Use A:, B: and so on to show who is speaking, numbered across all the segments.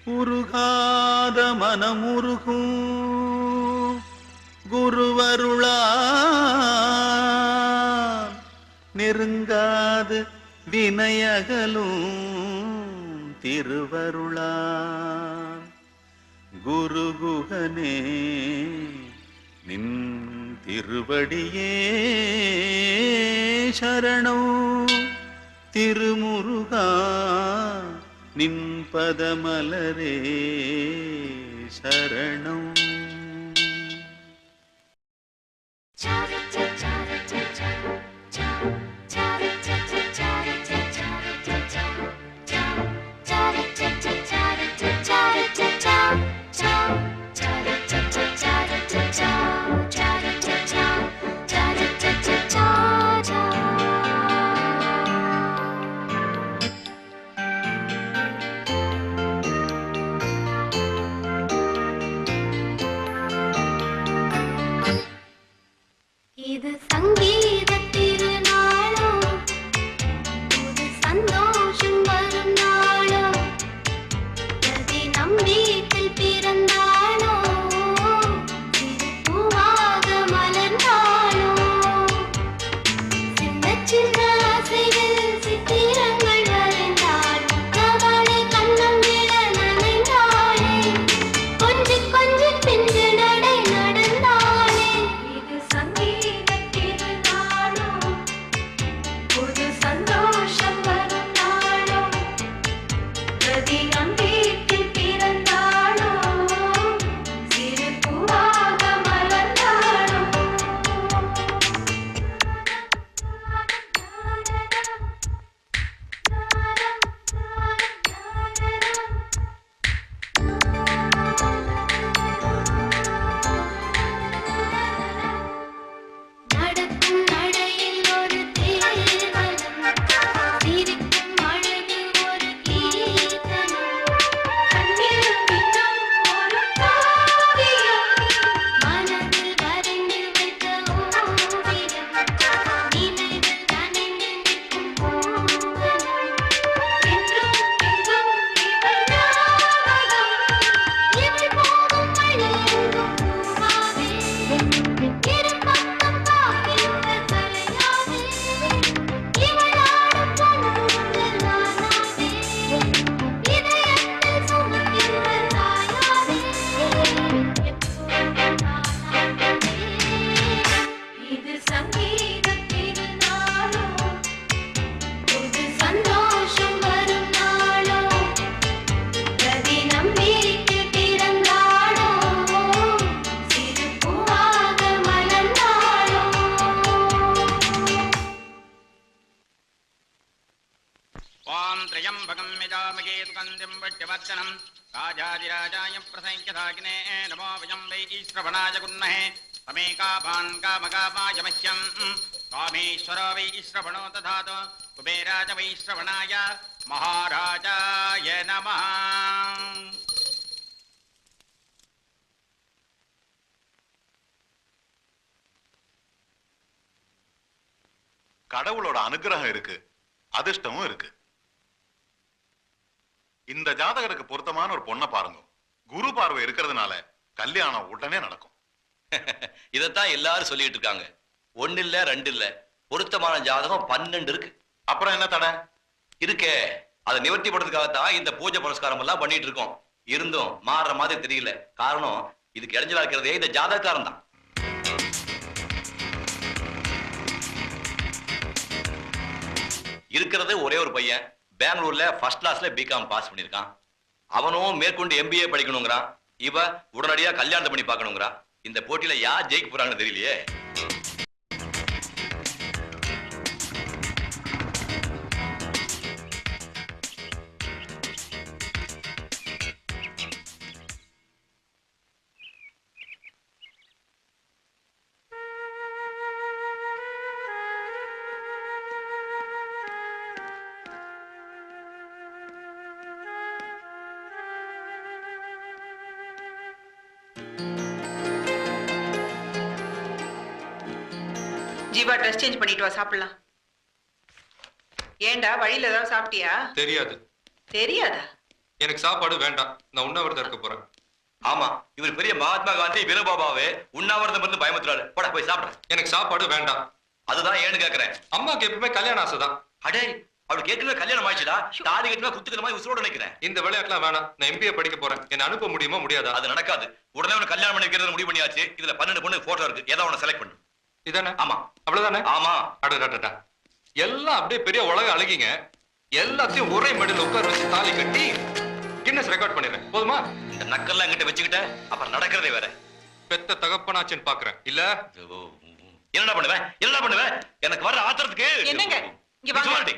A: உருகாத மனமுருகும் குருவருளா நெருங்காது வினையகலும் திருவருளா குருகுகனே நின் திருவடியே சரணம் திருமுருகா நின் பதமலரே சரணம்.
B: இது சங்கீத திருநாளோ இது சந்தோஷம் வரும் நாளோ பிரதி நம் வீட்டில் பிறந்தாளோ சிறு பூவாக மலர்ந்தாளோ சின்ன சின்ன ஆசைகள் சித்திரங்கள் வரைந்தாள் அவளை கண்ணம் விழ நனைந்தாளே கொஞ்சி கொஞ்சி பிஞ்சு நடை நடந்தாளே இது சங்கீத சந்தோஷம் வரும் நாளோ பிரதி நம் வீட்டில் பிறந்தாளோ சிறு பூவாக மலர்ந்தாளோ. நடக்கும் நடையில் ஒரு தேவனம் சிரிக்கும் அழகில் ஒரு கீர்த்தனம் கண்ணிலும் பின்னும் ஒரு காவியம் மனதில் வரைந்து வைத்த ஓவியம் நினைவில் நனைந்து நிற்கும் பூவனம் என்றும் எங்கும் இவள் ஞாபகம் இவள் போகும் வழி எங்கும் பூவாவே இருபக்கம் பார்க்கின்ற கலையாவே இவள் ஆடும் பொன்னூஞ்சல் நானாவே இதயத்தில் சுமக்கின்ற தாயாவே எப்போதும் நானாகவே. இது சங்கீத திருநாளோ இது சந்தோஷம் வரும் நாளோ பிரதி நம் வீட்டில் பிறந்தாளோ சிறு பூவாக மலர்ந்தாளோ.
C: ஓம் த்ரியம்பகம் யஜாமகே சுகந்திம் வட்யவர்ச்சனம் ராஜாதிராஜாய பிரசங்கிதாகினே நமோ வயம் வை ஈஸ்ரவணாய குன்மஹே தமேகாபான் காமகாமாய மஹ்யம் காமேஸ்வரோ வை ஈஸ்ரவணோ ததாது குபேராஜ வை ஈஸ்ரவணாய மகாராஜாய நமः.
D: கடவுளோட அனுகிரகம் இருக்கு, அதிர்ஷ்டமும் இருக்கு. இந்த ஜாதகருக்கு பொருத்தமான ஒரு பொண்ணை பாருங்க. குரு பார்வை இருக்கிறதுனால கல்யாணம் உடனே நடக்கும்.
E: இதத்தான் எல்லாரும் சொல்லிட்டு இருக்காங்க. ஒன்னு இல்ல ரெண்டு இல்ல, பொருத்தமான ஜாதகம் 12 இருக்கு.
D: அப்புறம் என்ன தடை
E: இருக்கே, அதை நிவர்த்தி பண்றதுக்காகத்தான் இந்த பூஜை புரஸ்காரம் எல்லாம் பண்ணிட்டு இருக்கோம். இருந்தும் மாறுற மாதிரி தெரியல. காரணம் இதுக்கு இடைஞ்சலா இருக்கிறதே இந்த ஜாதகக்காரன் தான். இருக்கிறது ஒரே ஒரு பையன், பெங்களூர்ல ஃபர்ஸ்ட் கிளாஸ்ல பிகாம் பாஸ் பண்ணிருக்கான். அவனும் மேற்கொண்டு MBA படிக்கணுங்கிறான். இவ உடனடியா கல்யாணத்தை பண்ணி பார்க்கணுங்கிறான். இந்த போட்டியில யார் ஜெயிக்க போறாங்கன்னு தெரியலையே.
F: ஜீவா ட்ரெஸ் சேஞ்ச் பண்ணிட்டு வா, சாப்பிடலாம். ஏண்டா வழியில ஏதாவது சாப்பிட்டியா?
D: தெரியாது.
F: தெரியாதா?
G: எனக்கு சாப்பாடு வேண்டாம். நான் உண்ணாவிரதம் இருக்க போறேன்.
E: ஆமா, இவர் பெரிய மகாத்மா காந்தி வினோபாபாவே உண்ணாவிரதம் இருந்து பயமுத்துறாரு. போடா போய் சாப்பிட.
G: எனக்கு சாப்பாடு வேண்டாம்.
E: அதுதான் ஏன்னு கேக்குறேன்.
G: அம்மாக்கு எப்பவுமே கல்யாணம் ஆசைதான்.
E: அடே, அவளுக்கு ஏற்கனவே கல்யாணம் ஆயிடுச்சுடா. தாலி கட்டினா குத்துக்கிற மாதிரி உசுரோட நினைக்கிறேன்.
G: இந்த விளையாட்டுலாம் வேணாம். நான் எம்பிஏ படிக்க போறேன். என்ன அனுப்ப முடியுமா முடியாதா?
E: அது நடக்காது. உடனே உனக்கு கல்யாணம் பண்ணி வைக்கிறது முடிவு பண்ணியாச்சு. இதுல 12 பொண்ணு போட்டோ இருக்கு. ஏதோ ஒன்னு செலக்ட் பண்ணு.
G: இதானே?
E: ஆமா.
G: அவ்வளவுதானே?
E: ஆமா.
G: அடடடடா, எல்லாம் அப்படியே பெரிய உலக அழகிங்க. எல்லாத்தையும் ஒரே மடியில் உட்கார வச்சு தாலி கட்டி கின்னஸ் ரெக்கார்ட் பண்ணிடுறேன். போதுமா?
E: இந்த நக்கெல்லாம் என்கிட்ட வச்சுக்கிட்ட அப்புறம் நடக்கிறதே வேற.
G: பெத்த தகப்பனாச்சுன்னு பாக்குறேன். இல்ல
E: என்னடா பண்ணுவேன்? என்னடா பண்ணுவேன்? எனக்கு வர்ற ஆத்திரத்துக்கு
F: என்னங்க? இங்க வாங்க.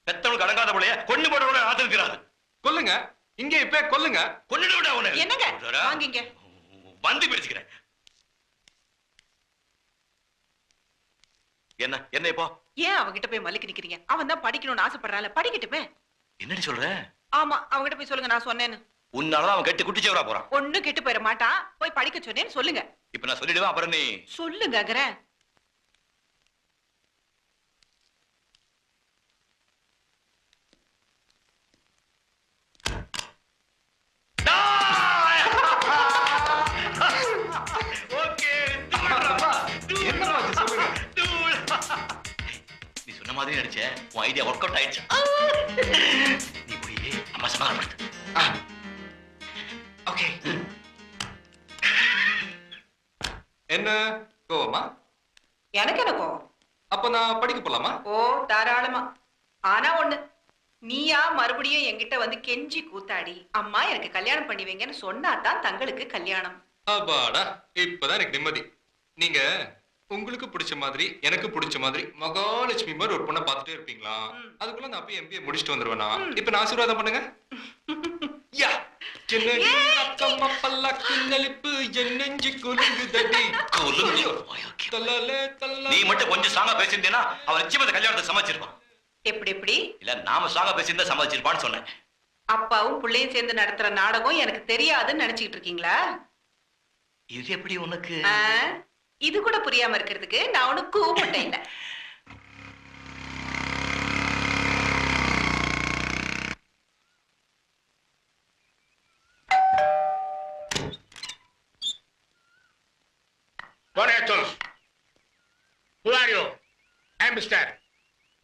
E: பெத்தவனுக்கு அடங்காத போலயே கொண்டு போட ஆத்திருக்கிறாரு.
G: கொல்லுங்க. இங்க இப்ப கொல்லுங்க.
E: கொண்டுட்டு விட அவனை.
F: என்னங்க? வாங்கிங்க.
E: வந்து பிரிச்சுக்கிறேன். என்ன என்ன இப்போ?
F: ஏன் அவகிட்ட போய் மல்லிக்கு நிக்கிறீங்க? அவன் தான் படிக்கணும்னு ஆசைப்படுறால, படிக்கட்டுமே.
E: என்னடி சொல்ற?
F: ஆமா, அவகிட்ட போய் சொல்லுங்க நான் சொன்னேன்னு.
E: உன்னாலதான் அவன் கெட்டு குட்டிச்சவரா போறான்.
F: ஒண்ணும் கெட்டு போயிட மாட்டான். போய் படிக்க சொன்னேன்னு சொல்லுங்க.
E: இப்ப நான் சொல்லிடுவேன், அப்புறம் நீ
F: சொல்லுங்க.
E: நீ சொன்ன மாதிரி நடிச்ச உன் ஐடியா ஒர்க் அவுட் ஆயிடுச்சு. நீ போய் அம்மா சமாதானப்படுத்து.
G: ஓகே. என்ன கோவமா?
F: எனக்கு என்ன கோவம்?
G: அப்ப நான் படிக்க போலாமா?
F: ஓ, தாராளமா. ஆனா ஒண்ணு, நீயா மறுபடியும் என்கிட்ட வந்து கெஞ்சி கூத்தாடி அம்மா எனக்கு கல்யாணம் பண்ணி வைங்கன்னு சொன்னாதான் தங்களுக்கு கல்யாணம்.
G: அப்பாடா, இப்பதான் எனக்கு நிம்மதி. நீங்க உங்களுக்கு பிடிச்ச மாதிரி எனக்கு பிடிச்ச மாதிரி மகாலட்சுமி மாதிரி ஒரு பொண்ணை பார்த்துட்டே இருப்பீங்களா? அதுக்குள்ள நான் போய் எம்பிஏ முடிச்சுட்டு வந்துருவேனா? இப்ப நான் ஆசீர்வாதம் பண்ணுங்க. யா அக்கம்மா பல்லாக்கு நெளிப்பு என் நெஞ்சு குலுங்குதடி. தல்லாலே தல்லா.
E: நீ மட்டும் கொஞ்சம் சாங்கா பேசியிருந்தேன்னா அவன் நிச்சயமா கல்யாணத்தை சமைச்சிருப்பான்.
F: எப்படி?
E: இல்ல நாம சாங்கா பேசியிருந்தா சமைச்சிருப்பான்னு சொன்னேன்.
F: அப்பாவும் பிள்ளையும் சேர்ந்து நடத்துற நாடகம் எனக்கு தெரியாதுன்னு நினைச்சுக்கிட்டு இருக்கீங்களா?
E: இது எப்படி உனக்கு?
F: இது கூட புரியாம இருக்கிறதுக்கு நான் உனக்கு கூப்பிட்டேன். இல்ல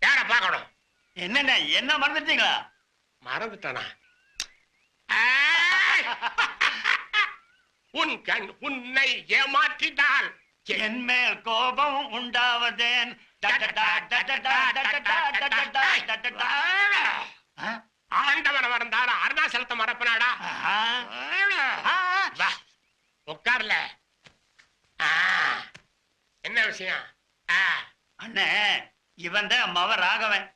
H: யார பாக்கணும்?
C: என்னண்ணே, என்ன மறந்துட்டீங்களா?
H: மறந்துட்டானா? உன் கண் உன்னை ஏமாற்றினால்
C: என் மேல் கோபம் உண்டாவதேன்.
H: ஆண்டவன் மறந்தாரா அருணாசலத்தை மறப்பனாடா? உட்கார்ல. என்ன விஷயம்?
C: அண்ணே, இவன் தான் மவ ராகவன்.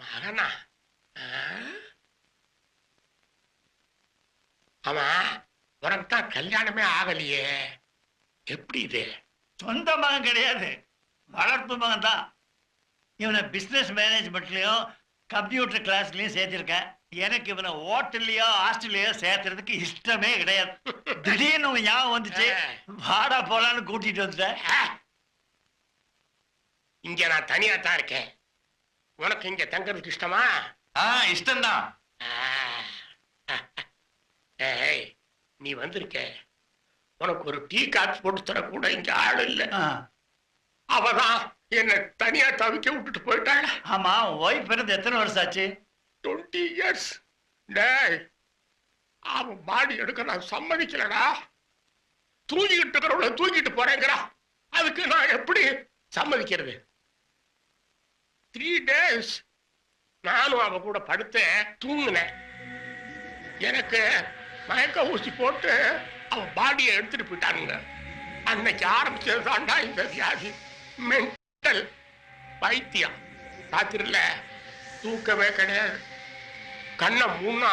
H: மகனா? ஆமா, உனக்கு தான் கல்யாணமே ஆகலையே, எப்படி இது?
C: சொந்த மகன் கிடையாது, வளர்ப்பு மகன் தான். இவனை பிசினஸ் மேனேஜ்மெண்ட்லயும் கம்ப்யூட்டர் கிளாஸ்லயும் சேர்த்திருக்கேன். எனக்கு இவனை ஹோட்டல்லையோ ஹாஸ்டல்லையோ சேர்த்துறதுக்கு இஷ்டமே கிடையாது. திடீர்னு ஞாபகம் வந்துச்சு, வாடா போலான்னு கூட்டிட்டு வந்துட்டேன்.
H: இங்க நான் தனியா தான் இருக்கேன். உனக்கு இங்க தங்கறதுக்கு இஷ்டமா?
E: இஷ்டம்தான்.
H: ஏய், நீ வந்திருக்க, உனக்கு ஒரு டீ காஃபி போட்டு தர கூட இங்க ஆள் இல்ல. அவதான் என்ன தனியா தவிக்க விட்டுட்டு போயிட்டாள்.
C: ஆமா, ஒய்ஃப் பிறந்து எத்தனை வருஷம் ஆச்சு?
H: 20 years. டேய், அவன் பாடி எடுக்க நான் சம்மதிக்கலடா. தூங்கிட்டு இருக்கிறவள தூக்கிட்டு போறேங்கிறா. அதுக்கு நான் எப்படி சம்மதிக்கிறது? 3 days நானும் அவ கூட படுத்து தூங்கினேன். எனக்கு மயக்க ஊசி போட்டு அவன் பாடியை எடுத்துட்டு போயிட்டானுங்க. அன்னைக்கு ஆரம்பிச்சதுதான்டா இந்த வியாதி. மென்டல் பைத்தியம். ராத்திரில தூக்கமே கிடையாது. கண்ணை மூணா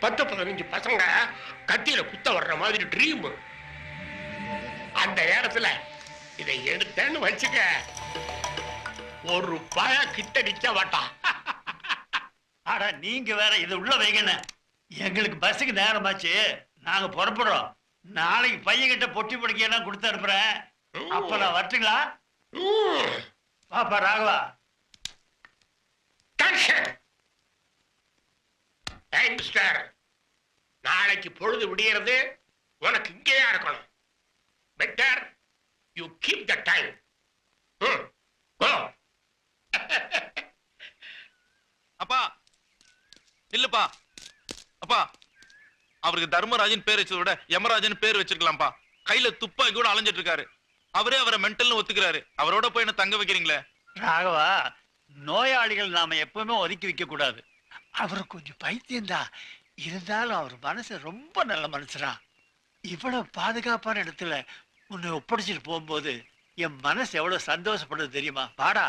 H: 10-15 பசங்க கத்தியில குத்த வர்ற மாதிரி ட்ரீம். அந்த நேரத்துல இதை எடுத்தேன்னு வச்சுக்க, ஒரு பய கிட்ட நிக்க மாட்டான்.
C: ஆடா, நீங்க வேற இது உள்ள வைங்கண்ணே. எங்களுக்கு பஸ்ஸுக்கு நேரமாச்சு, நாங்க புறப்படுறோம். நாளைக்கு பையன்கிட்ட பொட்டி படுக்கையெல்லாம் கொடுத்து அனுப்புறேன். அப்ப நான் வரட்டுங்களா? பாப்பா ராகவா.
H: Hey, மிஸ்டர், நாளைக்கு பொழுது விடியறது உனக்கு இங்கேயா இருக்கணும். Better you keep the time.
I: அப்பா இல்லப்பா, அப்பா அவருக்கு தர்மராஜன் பேர் வச்சதை விட யமராஜன் பேர் வச்சிருக்கலாம்ப்பா. கையில துப்பாக்கி கூட அலைஞ்சிட்டு இருக்காரு. அவரே அவரை மென்டல்னு ஒத்துக்கிறாரு. அவரோட போய் என்ன தங்க வைக்கிறீங்களே?
C: ராகவா, நோயாளிகள் நாம எப்பவுமே ஒதுக்கி வைக்க கூடாது. அவரு கொஞ்சம் பைத்தியம்தான், இருந்தாலும் அவர் மனசு ரொம்ப நல்ல மனுஷரா. இவ்வளவு பாதுகாப்பான இடத்துல உன்னை ஒப்படைச்சிட்டு போகும்போது என் மனசு எவ்வளவு சந்தோஷப்படுது தெரியுமா? வாடா.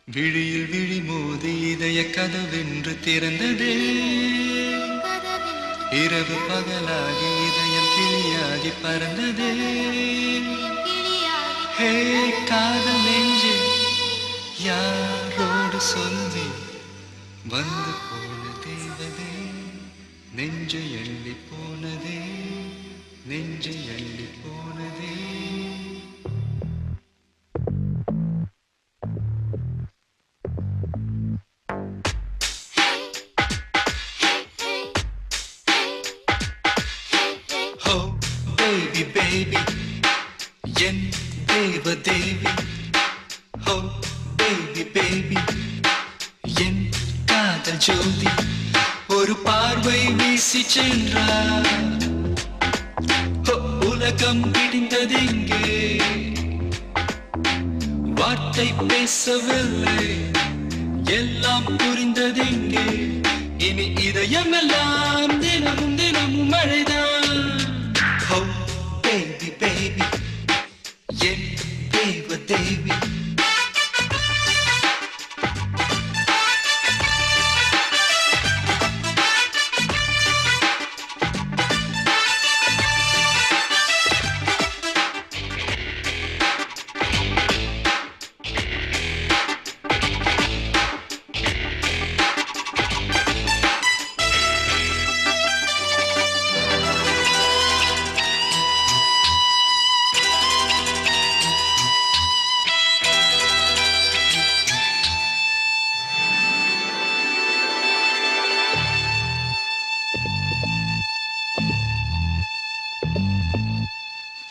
J: விழியில் விழி மோதி இதய கதவென்று திறந்ததே, இரவு பகலாகி இதயம் கிளியாகி பறந்ததே. ஹே காதல் நெஞ்சே, யாரோடு சொல்லி வந்து போன தேவதே, நெஞ்சை எள்ளி போனதே, நெஞ்சை எள்ளி போனதே. Baby, என் தேவ தேவி. Oh baby baby, என் காதல் ஜோதி. ஒரு பார்வை வீசி சென்றார், உலகம் பிடிந்ததெங்கே. வார்த்தை பேசவில்லை, எல்லாம் புரிந்ததெங்கே. இனி இதயமெல்லாம் தினமும் தினமும் மழைதான். Oh baby baby, என் தேவ தேவி.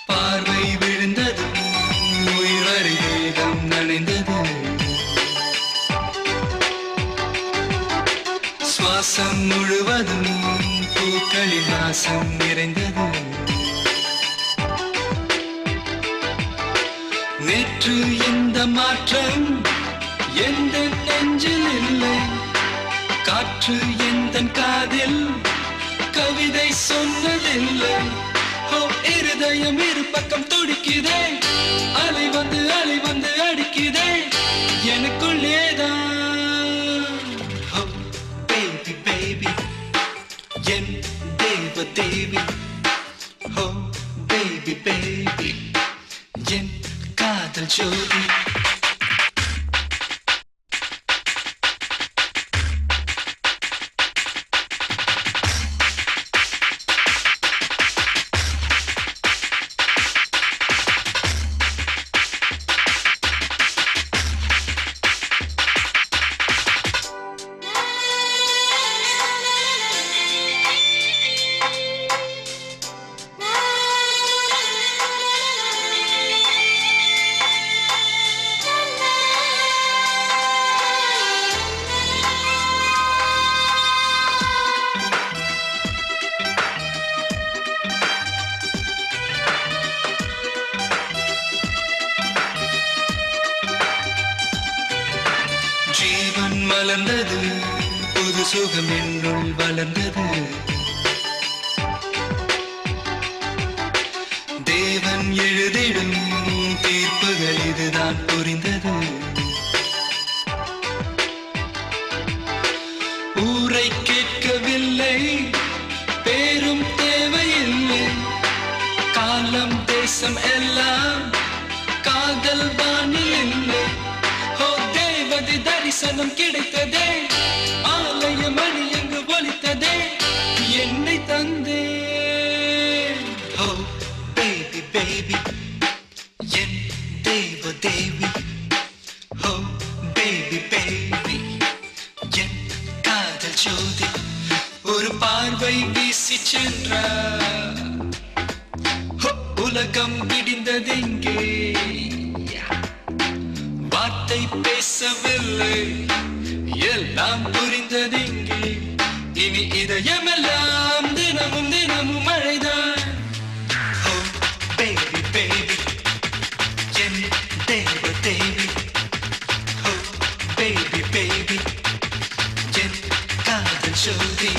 J: பார்வை விழுந்தது, உயிர்வரை தேகம் நனைந்தது. சுவாசம் முழுவதும் பூக்களின் வாசம் நிறைந்தது. நேற்று எந்த மாற்றம் எந்த நெஞ்சில் இல்லை. காற்று எந்த காதில் கவிதை சொன்னதில்லை. இருதயம் இரு பக்கம் துடிக்குதே, அலை வந்து அடிக்குதே எனக்குள்ளேதான். Oh baby baby, என் தேவ தேவி. Oh baby baby, என் காதல் ஜோதி. சுகம் என்னுள் வளர்ந்தது. தேவன் எழுதிடும் தீர்ப்புகள் இதுதான் புரிந்தது. ஊரை கேட்கவில்லை, பேரும் தேவையில்லை, காலம் தேசம் எல்லாம் காதல் வானில் இல்லை. ஓ தேவதை தரிசனம் கிடைத்ததே, ஆலய மணி எங்கு ஒலித்ததே, என்னை தந்தே. ஓ பேபி பேபி என் தேவ தேவி. ஓ பேபி பேபி என் காதல் ஜோதி. ஒரு பார்வை வீசி சென்றார், உலகம் விடிந்ததெங்கே. வார்த்தை பேசவில்லை, எல்லாம் புரிந்ததெங்கே. இனி இதயமெல்லாம் தினமும் தினமும் மழைதான். ஓ பேபி பேபி என் தேவ தேவி. ஓ பேபி பேபி என் காதல் ஜோதி.